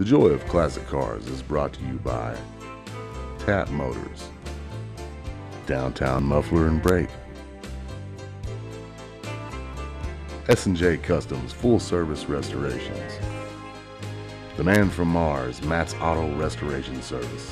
The Joy of Classic Cars is brought to you by Tap Motors, Downtown Muffler and Brake, S&J Customs Full Service Restorations, The Man from Mars, Matt's Auto Restoration Service.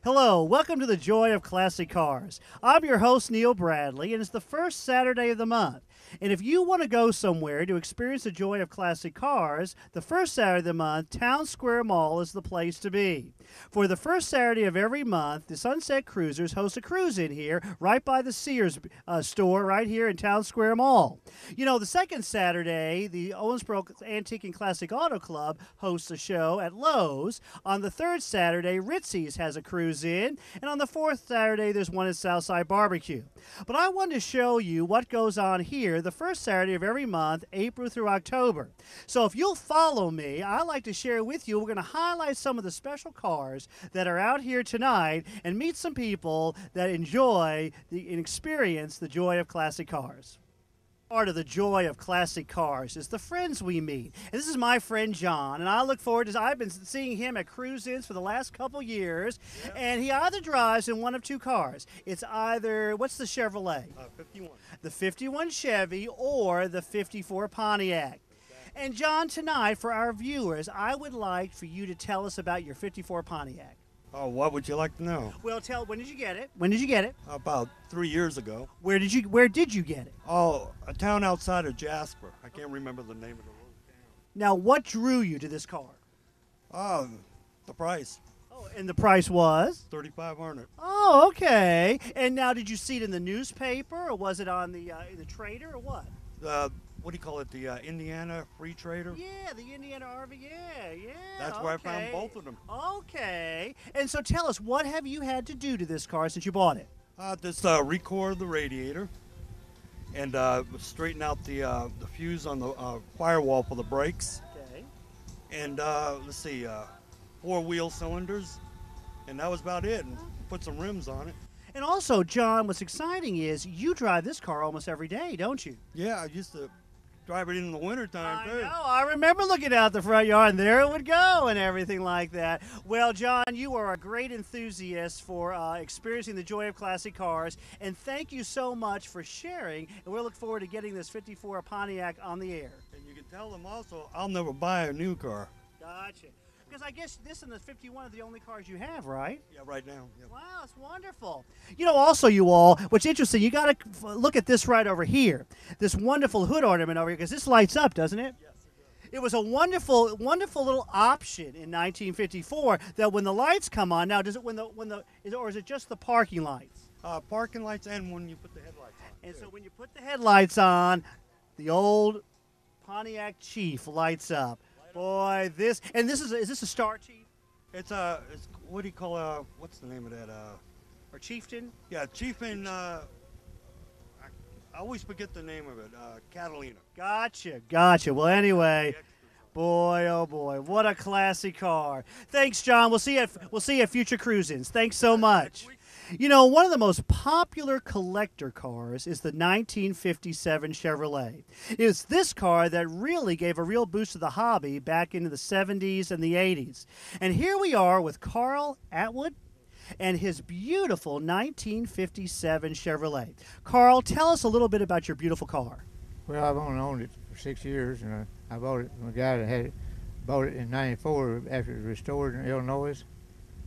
Hello, welcome to the Joy of Classic Cars. I'm your host, Neil Bradley, and it's the first Saturday of the month. And if you want to go somewhere to experience the joy of classic cars, the first Saturday of the month, Town Square Mall is the place to be. For the first Saturday of every month, the Sunset Cruisers host a cruise in here, right by the Sears store, right here in Town Square Mall. You know, the second Saturday, the Owensboro Antique and Classic Auto Club hosts a show at Lowe's. On the third Saturday, Ritzy's has a cruise in, and on the fourth Saturday, there's one at Southside Barbecue. But I wanted to show you what goes on here the first Saturday of every month, April through October. So if you'll follow me, I'd like to share with you, we're going to highlight some of the special cars that are out here tonight and meet some people that enjoy and experience the joy of classic cars. Part of the joy of classic cars is the friends we meet. And this is my friend John, and I look forward to, I've been seeing him at cruise-ins for the last couple years, and he either drives in one of two cars. It's either, what's the Chevrolet? 51. The 51 Chevy or the 54 Pontiac. And John, tonight, for our viewers, I would like for you to tell us about your 54 Pontiac. Oh, what would you like to know? Well, when did you get it? When did you get it? About 3 years ago. Where did you get it? Oh, a town outside of Jasper. I can't remember the name of the little town. Now, what drew you to this car? Oh, the price. Oh, and the price was? $3,500. Oh, okay. And now, did you see it in the newspaper, or was it on the in the Trader, or what? What do you call it? The Indiana Free Trader? Yeah, the Indiana RV. Yeah. That's where I found both of them. Okay. And so tell us, what have you had to do to this car since you bought it? Just record the radiator and straighten out the fuse on the firewall for the brakes. Okay. And let's see, 4-wheel cylinders. And that was about it. And put some rims on it. And also, John, what's exciting is you drive this car almost every day, don't you? Yeah, I used to drive it in the wintertime, too. I know. I remember looking out the front yard, and there it would go and everything like that. Well, John, you are a great enthusiast for experiencing the joy of classic cars, and thank you so much for sharing, and we'll look forward to getting this 54 Pontiac on the air. And you can tell them also, I'll never buy a new car. Gotcha. Because I guess this and the 51 are the only cars you have, right? Yeah, right now. Yep. Wow, it's wonderful. You know, also, you all, what's interesting, you got to look at this right over here. This wonderful hood ornament over here, because this lights up, doesn't it? Yes, it does. It was a wonderful little option in 1954 that when the lights come on, now does it or is it just the parking lights? Parking lights and when you put the headlights on. And so when you put the headlights on, the old Pontiac Chief lights up. Boy, is this a Star Chief? It's what do you call what's the name of that? Or Chieftain? Yeah, Chieftain. I always forget the name of it. Catalina. Gotcha. Well, anyway, boy, oh boy, what a classic car. Thanks, John. We'll see you at future cruise-ins. Thanks so much. You know, one of the most popular collector cars is the 1957 Chevrolet. It's this car that really gave a real boost to the hobby back into the 70s and the 80s. And here we are with Carl Atwood and his beautiful 1957 Chevrolet. Carl, tell us a little bit about your beautiful car. Well, I've only owned it for 6 years, and I bought it from a guy that had it, bought it in '94 after it was restored in Illinois.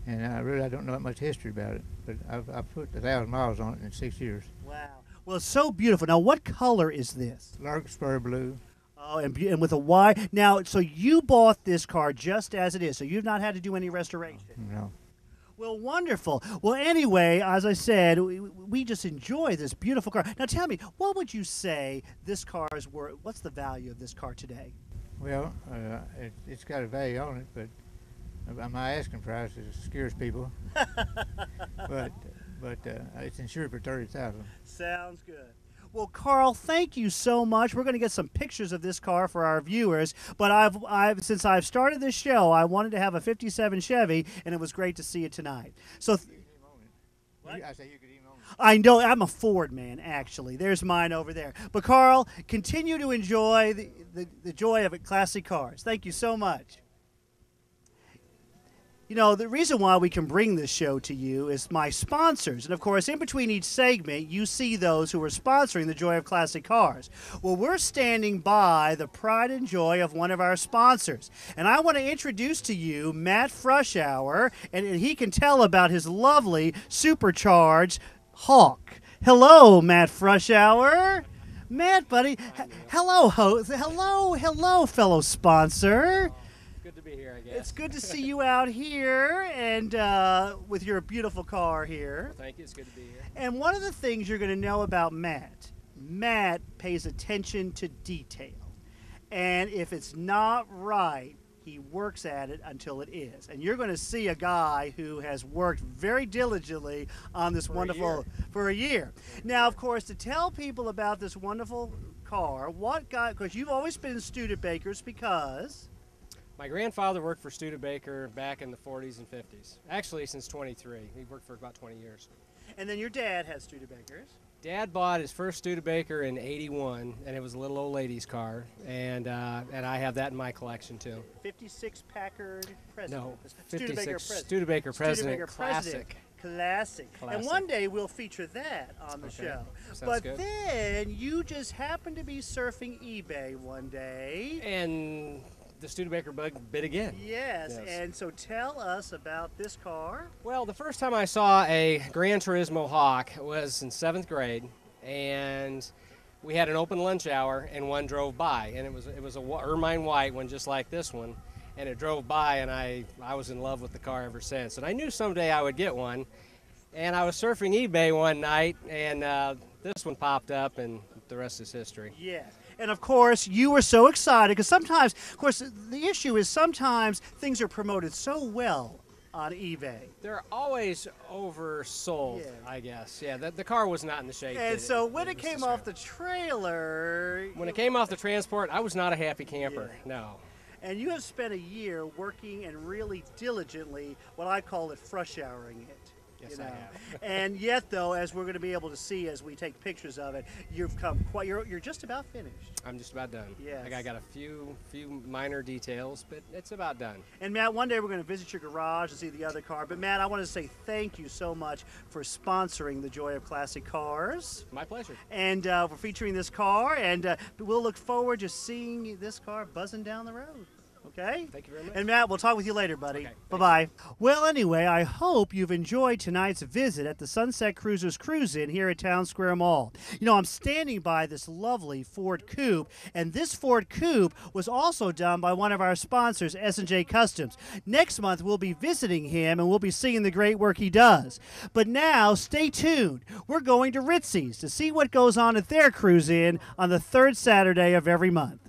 And I don't know that much history about it, but I've put 1,000 miles on it in 6 years. Wow. Well, it's so beautiful. Now, what color is this? Larkspur blue. Oh, and with a Y. Now, so you bought this car just as it is, so you've not had to do any restoration? No. Well, wonderful. Well, anyway, as I said, we just enjoy this beautiful car. Now, tell me, what would you say this car's worth? What's the value of this car today? Well, it's got a value on it, but my asking price scares people. but it's insured for $30,000. Sounds good. Well, Carl, thank you so much. We're going to get some pictures of this car for our viewers. But since I've started this show, I wanted to have a '57 Chevy, and it was great to see it tonight. So, I say you could even own it. I know I'm a Ford man, actually. There's mine over there. But Carl, continue to enjoy the joy of classic cars. Thank you so much. You know, the reason why we can bring this show to you is my sponsors. And of course, in between each segment, you see those who are sponsoring the Joy of Classic Cars. Well, we're standing by the pride and joy of one of our sponsors. And I want to introduce to you Matt Frushauer, and he can tell about his lovely supercharged Hawk. Hello, Matt Frushauer. Matt, buddy. Hello, hello, fellow sponsor. Good to be here, I guess. It's good to see you out here and with your beautiful car here. Thank you. It's good to be here. And one of the things you're going to know about Matt pays attention to detail. And if it's not right, he works at it until it is. And you're going to see a guy who has worked very diligently on this for a year. Now, of course, to tell people about this wonderful car, because you've always been Studebakers because... My grandfather worked for Studebaker back in the 40s and 50s. Actually, since 23. He worked for about 20 years. And then your dad had Studebakers. Dad bought his first Studebaker in '81, and it was a little old lady's car, and I have that in my collection too. 56 Packard President. No, Studebaker 56 Studebaker President Studebaker Classic. Classic. And one day we'll feature that on the show. Sounds but good. then you just happened to be surfing eBay one day. And the Studebaker bug bit again. Yes, and so tell us about this car. Well, the first time I saw a Gran Turismo Hawk was in 7th grade, and we had an open lunch hour, and one drove by, and it was a ermine white one, just like this one, and it drove by, and I was in love with the car ever since. And I knew someday I would get one, and I was surfing eBay one night, and this one popped up, and the rest is history. Yes. And of course, you were so excited because sometimes, of course, the issue is sometimes things are promoted so well on eBay. They're always oversold, I guess. Yeah, the car was not in the shape. And so when it came off the trailer... When it came off the transport, I was not a happy camper, no. And you have spent a year working and really diligently, what I call it, frushouring it. Yes, I have. And yet, though, as we're going to be able to see as we take pictures of it, you've come quite. You're just about finished. I'm just about done. Yes. I got a few minor details, but it's about done. And Matt, one day we're going to visit your garage and see the other car. But Matt, I want to say thank you so much for sponsoring the Joy of Classic Cars. My pleasure. And for featuring this car, and we'll look forward to seeing this car buzzing down the road. Okay? Thank you very much. And Matt, we'll talk with you later, buddy. Okay, bye-bye. Well, anyway, I hope you've enjoyed tonight's visit at the Sunset Cruisers Cruise-In here at Town Square Mall. You know, I'm standing by this lovely Ford Coupe, and this Ford Coupe was also done by one of our sponsors, S&J Customs. Next month, we'll be visiting him, and we'll be seeing the great work he does. But now, stay tuned. We're going to Ritzy's to see what goes on at their cruise-in on the third Saturday of every month.